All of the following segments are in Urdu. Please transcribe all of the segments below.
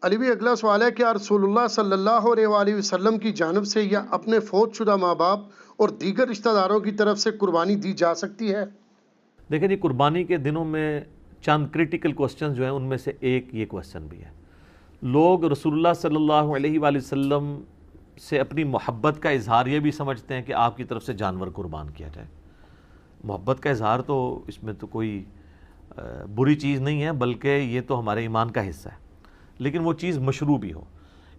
علی بھی اگلا سوال ہے کہ رسول اللہ صلی اللہ علیہ وآلہ وسلم کی جانب سے یا اپنے فوت شدہ ماں باپ اور دیگر رشتہ داروں کی طرف سے قربانی دی جا سکتی ہے؟ دیکھیں جی، قربانی کے دنوں میں چند کرٹیکل کوسچنز جو ہیں ان میں سے ایک یہ کوسچن بھی ہے۔ لوگ رسول اللہ صلی اللہ علیہ وآلہ وسلم سے اپنی محبت کا اظہار یہ بھی سمجھتے ہیں کہ آپ کی طرف سے جانور قربان کیا جائے۔ محبت کا اظہار تو اس میں تو کوئی بری چیز نہیں ہے، بلکہ یہ تو ہمارے ایمان کا حصہ ہے، لیکن وہ چیز مشروع بھی ہو۔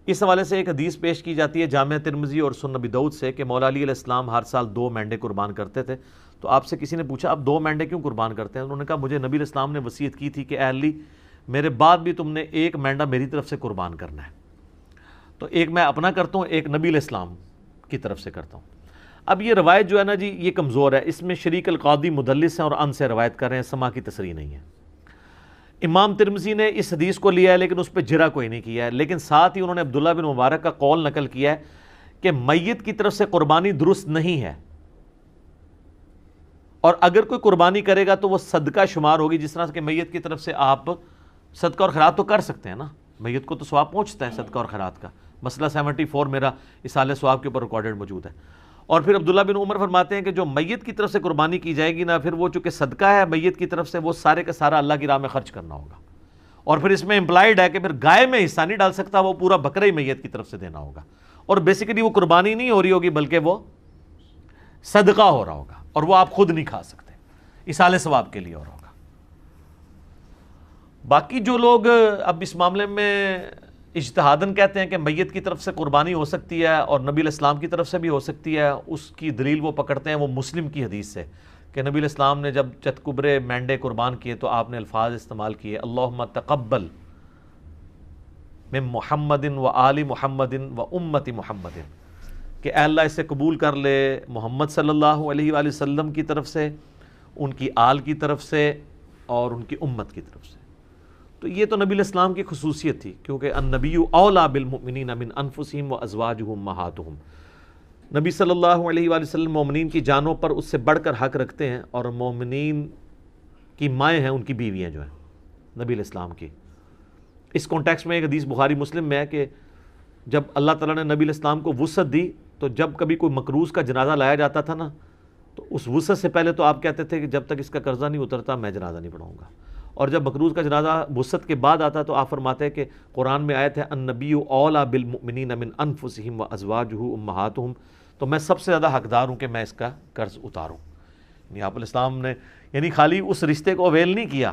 اس حوالے سے ایک حدیث پیش کی جاتی ہے جامع ترمذی اور سنن ابی داؤد سے کہ مولا علی علیہ السلام ہر سال 2 مینڈے قربان کرتے تھے۔ تو آپ سے کسی نے پوچھا آپ 2 مینڈے کیوں قربان کرتے ہیں؟ انہوں نے کہا مجھے نبی علیہ السلام نے وصیت کی تھی کہ اے علی میرے بعد بھی تم نے 1 مینڈا میری طرف سے قربان کرنا ہے، تو ایک میں اپنا کرتا ہوں، ایک نبی علیہ السلام کی طرف سے کرتا ہوں۔ اب یہ روایت جو ہے نا جی یہ کمزور ہے، اس میں شریک القاضی مدلس ہیں اور ان سے روایت کر رہے ہیں، سما کی تصریح نہیں ہے۔ امام ترمذی نے اس حدیث کو لیا ہے لیکن اس پہ جرا کوئی نہیں کیا ہے، لیکن ساتھ ہی انہوں نے عبداللہ بن مبارک کا قول نقل کیا ہے کہ میت کی طرف سے قربانی درست نہیں ہے، اور اگر کوئی قربانی کرے گا تو وہ صدقہ شمار ہوگی، جس طرح کہ میت کی طرف سے آپ صدقہ اور خیرات تو کر سکتے ہیں نا، میت کو تو ثواب پہنچتا ہے صدقہ اور خیرات کا۔ مسئلہ 74 میرا اصالہ ثواب کے اوپر ریکارڈڈ موجود ہے۔ اور پھر عبداللہ بن عمر فرماتے ہیں کہ جو میت کی طرف سے قربانی کی جائے گی نا، پھر وہ چونکہ صدقہ ہے میت کی طرف سے، وہ سارے کا سارا اللہ کی راہ میں خرچ کرنا ہوگا، اور پھر اس میں امپلائڈ ہے کہ پھر گائے میں حصہ نہیں ڈال سکتا، وہ پورا بکرا ہی میت کی طرف سے دینا ہوگا، اور بیسیکلی وہ قربانی نہیں ہو رہی ہوگی بلکہ وہ صدقہ ہو رہا ہوگا، اور وہ آپ خود نہیں کھا سکتے، اصالہ ثواب کے لیے ہو رہا ہوگا۔ باقی جو لوگ اب اس معاملے میں اجتہاداً کہتے ہیں کہ میت کی طرف سے قربانی ہو سکتی ہے اور نبی علیہ السلام کی طرف سے بھی ہو سکتی ہے، اس کی دلیل وہ پکڑتے ہیں وہ مسلم کی حدیث سے کہ نبی علیہ السلام نے جب چتکبرے مینڈے قربان کیے تو آپ نے الفاظ استعمال کیے اللہم تقبل من محمد و آل محمد و امت محمد، کہ اے اللہ اسے قبول کر لے محمد صلی اللہ علیہ وآلہ وسلم کی طرف سے، ان کی آل کی طرف سے اور ان کی امت کی طرف سے۔ تو یہ تو نبی علیہ السلام کی خصوصیت تھی، کیونکہ النبی اولیٰ بالمؤمنین من انفسہم و ازواجہم امہاتہم، نبی صلی اللہ علیہ وآلہ وسلم مومنین کی جانوں پر اس سے بڑھ کر حق رکھتے ہیں، اور مومنین کی مائیں ہیں ان کی بیویاں جو ہیں نبی علیہ السلام کی۔ اس کانٹیکسٹ میں ایک حدیث بخاری مسلم میں ہے کہ جب اللہ تعالیٰ نے نبی علیہ السلام کو وسعت دی تو جب کبھی کوئی مقروض کا جنازہ لایا جاتا تھا نا، تو اس وسعت سے پہلے تو آپ کہتے تھے کہ جب تک اس کا قرضہ نہیں اترتا میں جنازہ نہیں پڑھاؤں گا، اور جب مقروض کا جنازہ وسعت کے بعد آتا تو آپ فرماتے ہیں کہ قرآن میں آیت ہے النبی اولیٰ بالمؤمنین من انفسہم و ازواجہ امہاتہم، تو میں سب سے زیادہ حقدار ہوں کہ میں اس کا قرض اتاروں۔ یعنی آپ علیہ السلام نے یعنی خالی اس رشتے کو اویل نہیں کیا۔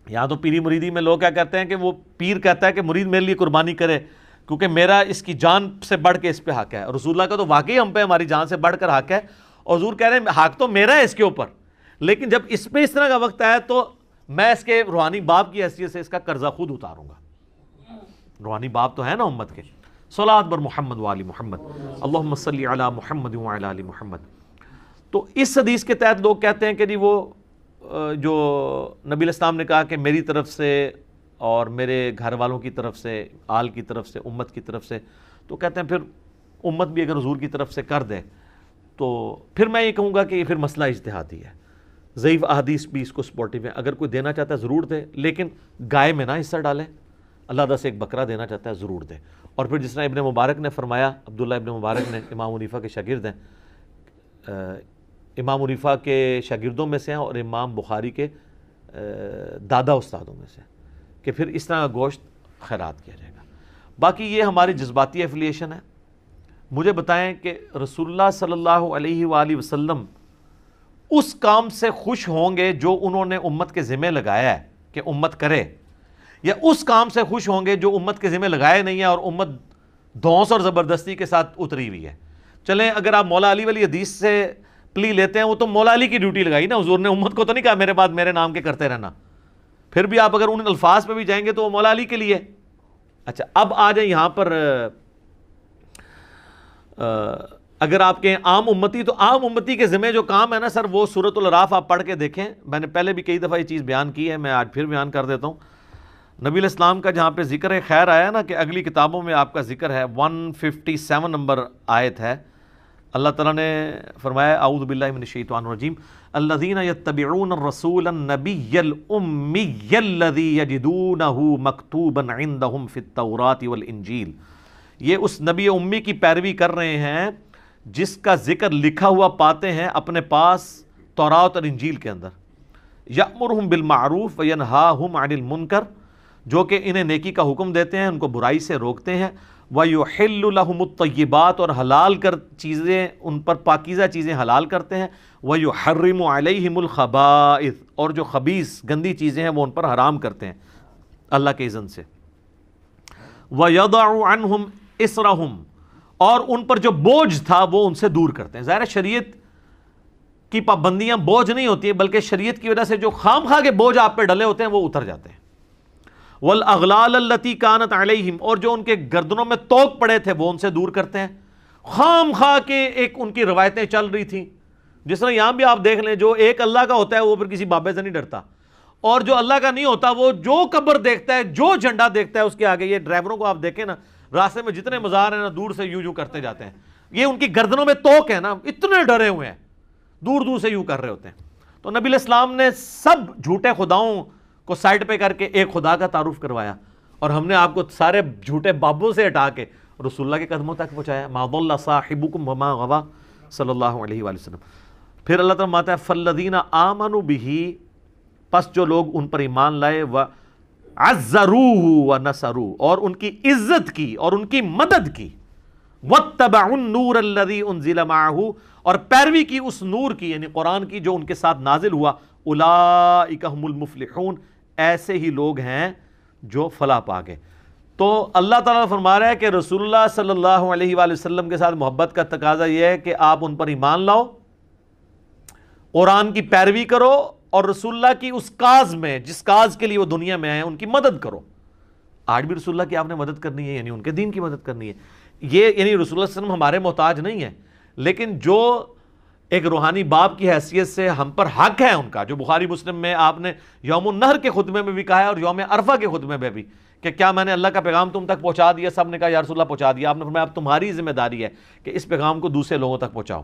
یہاں تو پیری مریدی میں لوگ کیا کہتے ہیں کہ وہ پیر کہتا ہے کہ مرید میرے لیے قربانی کرے کیونکہ میرا اس کی جان سے بڑھ کے اس پہ حق ہے، اور رسول اللہ کا تو واقعی ہم پہ ہماری جان سے بڑھ کر حق ہے، اور حضور کہہ رہے ہیں حق تو میرا ہے اس کے اوپر، لیکن جب اس پہ اس طرح کا وقت آیا تو میں اس کے روحانی باپ کی حیثیت سے اس کا قرضہ خود اتاروں گا۔ روحانی باپ تو ہے نا امت کے۔ صلاۃ بر محمد و آل محمد، اللہم صلی علی محمد و علی آل محمد۔ تو اس حدیث کے تحت لوگ کہتے ہیں کہ جی وہ جو نبی علیہ السلام نے کہا کہ میری طرف سے اور میرے گھر والوں کی طرف سے، آل کی طرف سے، امت کی طرف سے، تو کہتے ہیں پھر امت بھی اگر حضور کی طرف سے کر دے تو پھر میں یہ کہوں گا کہ یہ پھر مسئلہ اجتہادی ہے، ضعیف احادیث بھی اس کو سپورٹیو ہے، اگر کوئی دینا چاہتا ہے ضرور دے، لیکن گائے میں نہ حصہ ڈالیں، اللہ سے ایک بکرا دینا چاہتا ہے ضرور دے۔ اور پھر جس طرح ابن مبارک نے فرمایا، عبداللہ ابن مبارک نے امام حنیفہ کے شاگرد ہیں، امام حنیفہ کے شاگردوں میں سے ہیں اور امام بخاری کے دادا استادوں میں سے، کہ پھر اس طرح کا گوشت خیرات کیا جائے گا۔ باقی یہ ہماری جذباتی ایفیلیشن ہے۔ مجھے بتائیں کہ رسول اللہ صلی اللہ علیہ وآلہ وسلم اس کام سے خوش ہوں گے جو انہوں نے امت کے ذمہ لگایا ہے کہ امت کرے، یا اس کام سے خوش ہوں گے جو امت کے ذمہ لگائے نہیں ہے اور امت دھونس اور زبردستی کے ساتھ اتری ہوئی ہے؟ چلیں اگر آپ مولا علی والی حدیث سے پلی لیتے ہیں، وہ تو مولا علی کی ڈیوٹی لگائی نا، حضور نے امت کو تو نہیں کہا میرے بعد میرے نام کے کرتے رہنا، پھر بھی آپ اگر ان الفاظ پہ بھی جائیں گے تو وہ مولا علی کے لیے۔ اچھا اب آ جائیں یہاں پر، اگر آپ کہیں عام امتی، تو عام امتی کے ذمہ جو کام ہے نا سر، وہ سورۃ الاعراف آپ پڑھ کے دیکھیں، میں نے پہلے بھی کئی دفعہ یہ چیز بیان کی ہے، میں آج پھر بیان کر دیتا ہوں۔ نبی علیہ السلام کا جہاں پہ ذکر خیر آیا نا کہ اگلی کتابوں میں آپ کا ذکر ہے، 157 نمبر آیت ہے، اللہ تعالیٰ نے فرمایا اعوذ باللہ من الشیطان الرجیم الذین یتبعون الرسول النبی الامی الذی یجدونہ مکتوبا عندہم فی التوراۃ والانجیل، یہ اس نبی امی کی پیروی کر رہے ہیں جس کا ذکر لکھا ہوا پاتے ہیں اپنے پاس تورات اور انجیل کے اندر، یأمرہم بالمعروف وینہاہم عن المنکر، جو کہ انہیں نیکی کا حکم دیتے ہیں، ان کو برائی سے روکتے ہیں، وَيُحِلُّ لَهُمُ الطَّيِّبَاتِ، اور حلال کر چیزیں ان پر پاکیزہ چیزیں حلال کرتے ہیں، وَيُحَرِّمُ عَلَيْهِمُ الْخَبَائِث، اور جو خبیث گندی چیزیں ہیں وہ ان پر حرام کرتے ہیں اللہ کے اذن سے، وَيَضَعُ عَنْهُمْ إِسْرَهُمْ، اور ان پر جو بوجھ تھا وہ ان سے دور کرتے ہیں۔ ظاہر شریعت کی پابندیاں بوجھ نہیں ہوتی ہیں، بلکہ شریعت کی وجہ سے جو خام خواہ کے بوجھ آپ پہ ڈلے ہوتے ہیں وہ اتر جاتے ہیں۔ والاغلال التي كانت عليهم، اور جو ان کے گردنوں میں توق پڑے تھے وہ ان سے دور کرتے ہیں۔ خام خواہ کے ایک ان کی روایتیں چل رہی تھیں، جس طرح یہاں بھی آپ دیکھ لیں، جو ایک اللہ کا ہوتا ہے وہ پھر کسی بابے سے نہیں ڈرتا، اور جو اللہ کا نہیں ہوتا وہ جو قبر دیکھتا ہے، جو جھنڈا دیکھتا ہے اس کے آگے، یہ ڈرائیوروں کو آپ دیکھیں نا، راستے میں جتنے مزار ہیں نا دور سے یوں کرتے جاتے ہیں، یہ ان کی گردنوں میں توق ہے نا، اتنے ڈرے ہوئے ہیں، دور دور سے یوں کر رہے ہوتے ہیں۔ تو نبی علیہ السلام نے سب جھوٹے خداؤں کو سائڈ پہ کر کے ایک خدا کا تعارف کروایا، اور ہم نے آپ کو سارے جھوٹے بابوں سے ہٹا کے رسول اللہ کے قدموں تک پہنچایا۔ ما ضل صاحبکم وما غوی صلی اللہ علیہ وآلہ وسلم۔ پھر اللہ تعالیٰ فرماتا ہے فالذین آمنوا بہ، پس جو لوگ ان پر ایمان لائے، وعزروہ ونصروہ، اور ان کی عزت کی اور ان کی مدد کی، واتبعوا النور الذی انزل معہ، اور پیروی کی اس نور کی یعنی قرآن کی جو ان کے ساتھ نازل ہوا، اولئک ھم المفلحون، ایسے ہی لوگ ہیں جو فلاح پا گئے۔ تو اللہ تعالیٰ فرما رہا ہے کہ رسول اللہ صلی اللہ علیہ وآلہ وسلم کے ساتھ محبت کا تقاضا یہ ہے کہ آپ ان پر ایمان لاؤ، قرآن کی پیروی کرو، اور رسول اللہ کی اس کاز میں جس کاز کے لیے وہ دنیا میں آئے ان کی مدد کرو۔ آج بھی رسول اللہ کی آپ نے مدد کرنی ہے، یعنی ان کے دین کی مدد کرنی ہے۔ یہ یعنی رسول اللہ صلی اللہ علیہ وسلم ہمارے محتاج نہیں ہے، لیکن جو ایک روحانی باپ کی حیثیت سے ہم پر حق ہے ان کا، جو بخاری مسلم میں آپ نے یوم النحر کے خطبے میں بھی کہا ہے اور یوم عرفہ کے خطبے میں بھی، کہ کیا میں نے اللہ کا پیغام تم تک پہنچا دیا؟ سب نے کہا یا رسول اللہ پہنچا دیا۔ آپ نے فرمایا اب تمہاری ذمہ داری ہے کہ اس پیغام کو دوسرے لوگوں تک پہنچاؤ۔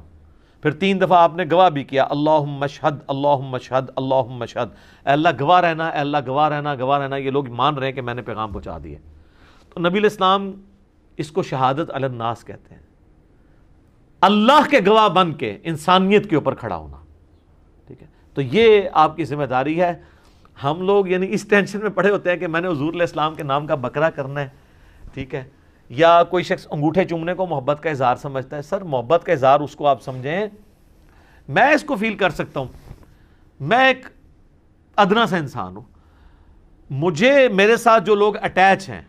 پھر 3 دفعہ آپ نے گواہ بھی کیا، اللہم اشہد اللہم اشہد اللہم اشہد، اے اللہ گواہ رہنا، اے اللہ گواہ رہنا، گواہ رہنا، یہ لوگ مان رہے ہیں کہ میں نے پیغام پہنچا دیا۔ تو نبی علیہ السلام اس کو شہادت علی الناس کہتے ہیں، اللہ کے گواہ بن کے انسانیت کے اوپر کھڑا ہونا، ٹھیک ہے؟ تو یہ آپ کی ذمہ داری ہے۔ ہم لوگ یعنی اس ٹینشن میں پڑے ہوتے ہیں کہ میں نے حضور علیہ السلام کے نام کا بکرا کرنا ہے، ٹھیک ہے؟ یا کوئی شخص انگوٹھے چومنے کو محبت کا اظہار سمجھتا ہے۔ سر محبت کا اظہار اس کو آپ سمجھیں، میں اس کو فیل کر سکتا ہوں، میں ایک ادنا سا انسان ہوں، مجھے میرے ساتھ جو لوگ اٹیچ ہیں،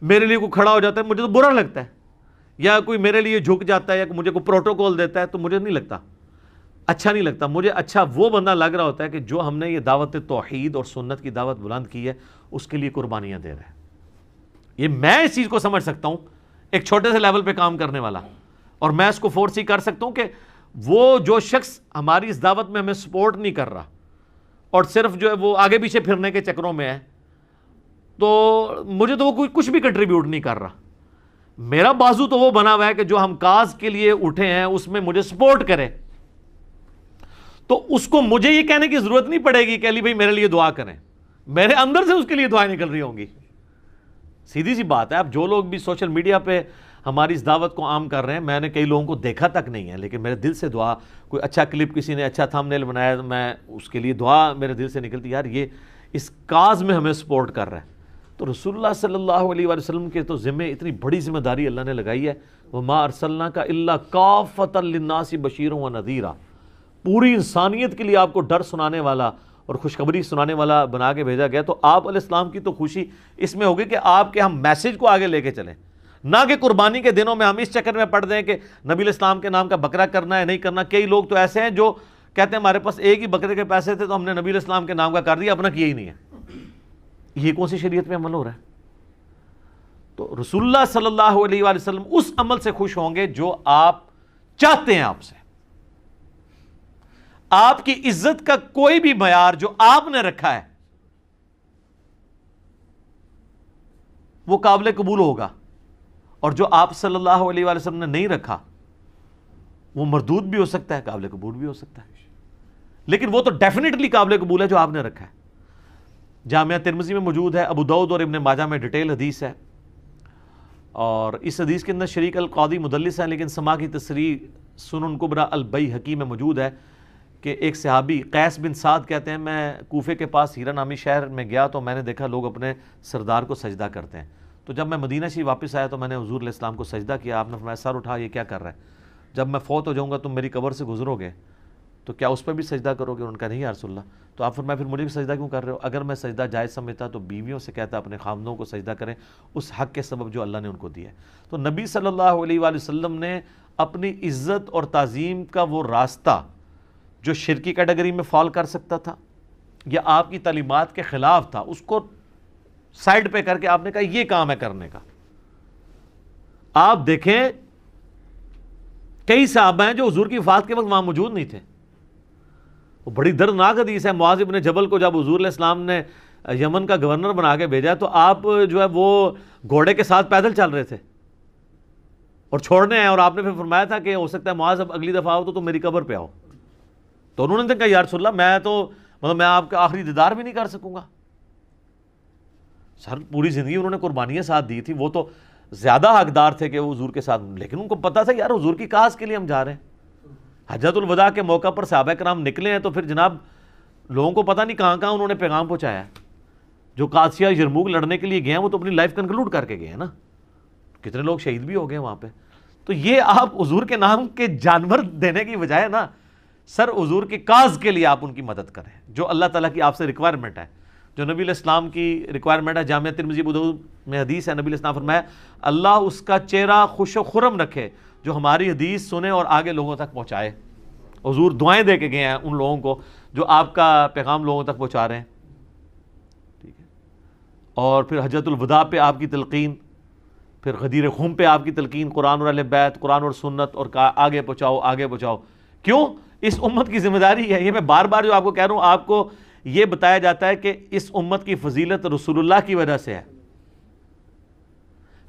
میرے لیے کوئی کھڑا ہو جاتا ہے مجھے تو برا لگتا ہے، یا کوئی میرے لیے جھک جاتا ہے یا مجھے کوئی پروٹوکول دیتا ہے تو مجھے نہیں لگتا، اچھا نہیں لگتا۔ مجھے اچھا وہ بندہ لگ رہا ہوتا ہے کہ جو ہم نے یہ دعوت توحید اور سنت کی دعوت بلند کی ہے اس کے لیے قربانیاں دے رہا ہے۔ یہ میں اس چیز کو سمجھ سکتا ہوں، ایک چھوٹے سے لیول پہ کام کرنے والا، اور میں اس کو فورس ہی کر سکتا ہوں کہ وہ جو شخص ہماری اس دعوت میں ہمیں سپورٹ نہیں کر رہا اور صرف جو ہے وہ آگے پیچھے پھرنے کے چکروں میں ہے، تو مجھے تو وہ کوئی کچھ بھی کنٹریبیوٹ نہیں کر رہا۔ میرا بازو تو وہ بنا ہوا ہے کہ جو ہم کاز کے لیے اٹھے ہیں اس میں مجھے سپورٹ کرے، تو اس کو مجھے یہ کہنے کی ضرورت نہیں پڑے گی کہ علی بھائی میرے لیے دعا کریں، میرے اندر سے اس کے لیے دعائیں نکل رہی ہوں گی۔ سیدھی سی بات ہے۔ اب جو لوگ بھی سوشل میڈیا پہ ہماری اس دعوت کو عام کر رہے ہیں، میں نے کئی لوگوں کو دیکھا تک نہیں ہے، لیکن میرے دل سے دعا، کوئی اچھا کلپ کسی نے اچھا تھمبنیل بنایا، میں اس کے لیے دعا میرے دل سے نکلتی، یار یہ اس کاز میں ہمیں سپورٹ کر رہا ہے۔ تو رسول اللہ صلی اللہ علیہ وآلہ وسلم کے تو ذمہ اتنی بڑی ذمہ داری اللہ نے لگائی ہے، وَمَا أَرْسَلْنَاكَ إِلَّا كَافَّةً لِلنَّاسِ بَشِيرًا وَنَذِيرًا، پوری انسانیت کے لیے آپ کو ڈر سنانے والا اور خوشخبری سنانے والا بنا کے بھیجا گیا۔ تو آپ علیہ السلام کی تو خوشی اس میں ہوگی کہ آپ کے ہم میسج کو آگے لے کے چلیں، نہ کہ قربانی کے دنوں میں ہم اس چکر میں پڑ دیں کہ نبی علیہ السلام کے نام کا بکرا کرنا ہے نہیں کرنا۔ کئی لوگ تو ایسے ہیں جو کہتے ہیں ہمارے پاس ایک ہی بکرے کے پیسے تھے تو ہم نے نبی علیہ السلام کے نام کا کر دیا، اپنا کیا ہی نہیں ہے۔ یہ کون سی شریعت میں عمل ہو رہا ہے؟ تو رسول اللہ صلی اللہ علیہ وآلہ وسلم اس عمل سے خوش ہوں گے جو آپ چاہتے ہیں آپ سے۔ آپ کی عزت کا کوئی بھی معیار جو آپ نے رکھا ہے وہ قابل قبول ہوگا، اور جو آپ صلی اللہ علیہ وآلہ وسلم نے نہیں رکھا وہ مردود بھی ہو سکتا ہے، قابل قبول بھی ہو سکتا ہے، لیکن وہ تو ڈیفینیٹلی قابل قبول ہے جو آپ نے رکھا ہے۔ جامعہ ترمذی میں موجود ہے، ابو داؤد اور ابن ماجہ میں ڈیٹیل حدیث ہے، اور اس حدیث کے اندر شریک القاضی مدلس ہے، لیکن سما کی تصریح سنن کبریٰ البیہقی میں موجود ہے کہ ایک صحابی قیس بن سعد کہتے ہیں میں کوفے کے پاس ہیرا نامی شہر میں گیا تو میں نے دیکھا لوگ اپنے سردار کو سجدہ کرتے ہیں، تو جب میں مدینہ شریف واپس آیا تو میں نے حضور علیہ السلام کو سجدہ کیا، آپ نے فرمایا سر اٹھا، یہ کیا کر رہا ہے؟ جب میں فوت ہو جاؤں گا تم میری قبر سے گزرو گے تو کیا اس پہ بھی سجدہ کرو گے؟ ان کا نہیں یا رسول اللہ۔ تو آپ فرمایا پھر مجھے بھی سجدہ کیوں کر رہے ہو؟ اگر میں سجدہ جائز سمجھتا تو بیویوں سے کہتا اپنے خامدوں کو سجدہ کریں اس حق کے سبب جو اللہ نے ان کو دیا ہے۔ تو نبی صلی اللہ علیہ وآلہ وسلم نے اپنی عزت اور تعظیم کا وہ راستہ جو شرکی کیٹیگری میں فال کر سکتا تھا یا آپ کی تعلیمات کے خلاف تھا، اس کو سائڈ پہ کر کے آپ نے کہا یہ کام ہے کرنے کا۔ آپ دیکھیں کئی صحابہ ہیں جو حضور کی وفات کے وقت وہاں موجود نہیں تھے، وہ بڑی دردناک حدیث ہے۔ معاذ بن جبل کو جب حضور علیہ السلام نے یمن کا گورنر بنا کے بھیجا تو آپ جو ہے وہ گھوڑے کے ساتھ پیدل چل رہے تھے اور چھوڑنے ہیں، اور آپ نے پھر فرمایا تھا کہ ہو سکتا ہے معاذ اب اگلی دفعہ آؤ تو تم میری قبر پہ آؤ، تو انہوں نے کہا یا رسول اللہ میں تو میں آپ کا آخری دیدار بھی نہیں کر سکوں گا۔ سر پوری زندگی انہوں نے قربانیاں ساتھ دی تھی، وہ تو زیادہ حقدار تھے کہ وہ حضور کے ساتھ، لیکن ان کو پتا تھا یار حضور کی کاز کے لیے ہم جا رہے ہیں۔ حجۃ الوداع کے موقع پر صحابہ کرام نکلے ہیں تو پھر جناب لوگوں کو پتہ نہیں کہاں کہاں انہوں نے پیغام پہنچایا ہے۔ جو قادسیہ یرموک لڑنے کے لیے گئے ہیں وہ تو اپنی لائف کنکلوڈ کر کے گئے ہیں نا، کتنے لوگ شہید بھی ہو گئے وہاں پہ۔ تو یہ آپ حضور کے نام کے جانور دینے کی بجائے نا سر حضور کی کاز کے لیے آپ ان کی مدد کریں، جو اللہ تعالیٰ کی آپ سے ریکوائرمنٹ ہے، جو نبی علیہ السلام کی ریکوائرمنٹ ہے۔ جامعہ ترمذی ابو داؤد میں حدیث ہے، نبی علیہ السلام فرمایا اللہ اس کا چہرہ خوش و خرم رکھے جو ہماری حدیث سنے اور آگے لوگوں تک پہنچائے۔ حضور دعائیں دے کے گئے ہیں ان لوگوں کو جو آپ کا پیغام لوگوں تک پہنچا رہے ہیں، ٹھیک ہے۔ اور پھر حجۃ الوداع پہ آپ کی تلقین، پھر غدیر خم پہ آپ کی تلقین، قرآن اور اہل بیت، قرآن اور سنت، اور آگے پہنچاؤ آگے پہنچاؤ۔ کیوں؟ اس امت کی ذمہ داری ہے۔ یہ میں بار بار جو آپ کو کہہ رہا ہوں، آپ کو یہ بتایا جاتا ہے کہ اس امت کی فضیلت رسول اللہ کی وجہ سے ہے،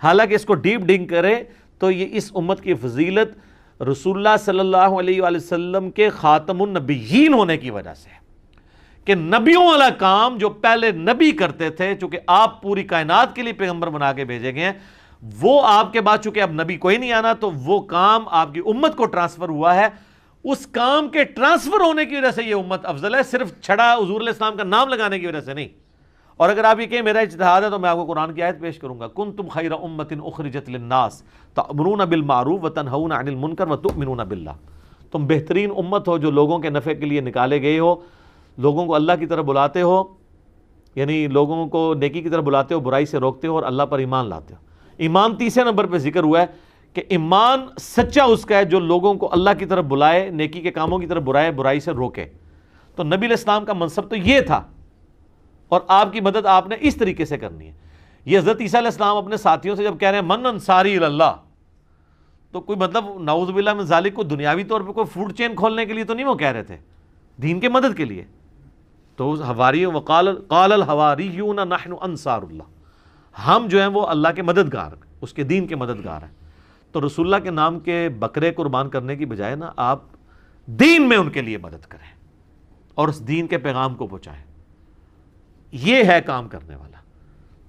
حالانکہ اس کو ڈیپ ڈنگ کرے تو یہ اس امت کی فضیلت رسول اللہ صلی اللہ علیہ وآلہ وسلم کے خاتم النبیین ہونے کی وجہ سے ہے، کہ نبیوں والا کام جو پہلے نبی کرتے تھے، چونکہ آپ پوری کائنات کے لیے پیغمبر بنا کے بھیجے گئے ہیں، وہ آپ کے بعد چونکہ اب نبی کوئی نہیں آنا تو وہ کام آپ کی امت کو ٹرانسفر ہوا ہے۔ اس کام کے ٹرانسفر ہونے کی وجہ سے یہ امت افضل ہے، صرف چھڑا حضور علیہ السلام کا نام لگانے کی وجہ سے نہیں۔ اور اگر آپ یہ کہیں میرا اجتہاد ہے تو میں آپ کو قرآن کی آیت پیش کروں گا، کنتم خیر امۃ اخرجت للناس تأمرون بالمعروف وتنہون عن المنکر وتؤمنون باللہ، تم بہترین امت ہو جو لوگوں کے نفع کے لیے نکالے گئے ہو، لوگوں کو اللہ کی طرف بلاتے ہو، یعنی لوگوں کو نیکی کی طرف بلاتے ہو، برائی سے روکتے ہو اور اللہ پر ایمان لاتے ہو۔ ایمان تیسرے نمبر پہ ذکر ہوا ہے کہ ایمان سچا اس کا ہے جو لوگوں کو اللہ کی طرف بلائے، نیکی کے کاموں کی طرف برائے، برائی سے روکے۔ تو نبی علیہ السلام کا منصب تو یہ تھا، اور آپ کی مدد آپ نے اس طریقے سے کرنی ہے۔ یہ حضرت عیسیٰ علیہ السلام اپنے ساتھیوں سے جب کہہ رہے ہیں من انصاری اللہ، تو کوئی مطلب نعوذ باللہ من ذالک کو دنیاوی طور پہ کوئی فوڈ چین کھولنے کے لیے تو نہیں وہ کہہ رہے تھے، دین کے مدد کے لیے۔ تو حواریوں قال الحواریون نحن انصار اللہ، ہم جو ہیں وہ اللہ کے مددگار، اس کے دین کے مددگار ہیں۔ تو رسول اللہ کے نام کے بکرے قربان کرنے کی بجائے نا آپ دین میں ان کے لیے مدد کریں اور اس دین کے پیغام کو پہنچائیں، یہ ہے کام کرنے والا۔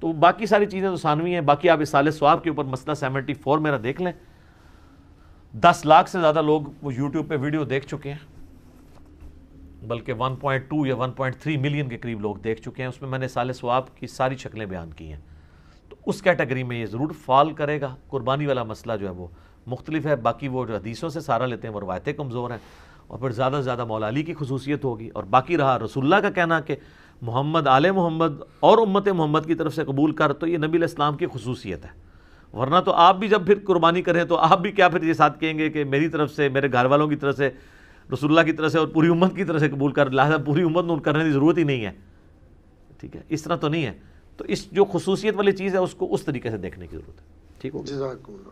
تو باقی ساری چیزیں تو ثانوی ہیں، باقی آپ اصالہ ثواب کے اوپر مسئلہ 74 میرا دیکھ لیں، 10 لاکھ سے زیادہ لوگ وہ یوٹیوب پہ ویڈیو دیکھ چکے ہیں، بلکہ 1.2 یا 1.3 ملین کے قریب لوگ دیکھ چکے ہیں۔ اس میں میں نے اصالہ ثواب کی ساری شکلیں بیان کی ہیں، تو اس کیٹیگری میں یہ ضرور فال کرے گا۔ قربانی والا مسئلہ جو ہے وہ مختلف ہے، باقی وہ جو حدیثوں سے سہارا لیتے ہیں وہ روایتیں کمزور ہیں، اور پھر زیادہ سے زیادہ مولا علی کی خصوصیت ہوگی، اور باقی رہا رسول اللہ کا کہنا کہ محمد آل محمد اور امت محمد کی طرف سے قبول کر، تو یہ نبی علیہ السلام کی خصوصیت ہے۔ ورنہ تو آپ بھی جب پھر قربانی کریں تو آپ بھی کیا پھر یہ ساتھ کہیں گے کہ میری طرف سے، میرے گھر والوں کی طرف سے، رسول اللہ کی طرف سے اور پوری امت کی طرف سے قبول کر، لہٰذا پوری امت نے کرنے کی ضرورت ہی نہیں ہے، ٹھیک ہے، اس طرح تو نہیں ہے۔ تو اس جو خصوصیت والی چیز ہے اس کو اس طریقے سے دیکھنے کی ضرورت ہے، ٹھیک ہو گیا۔ جزاک اللہ۔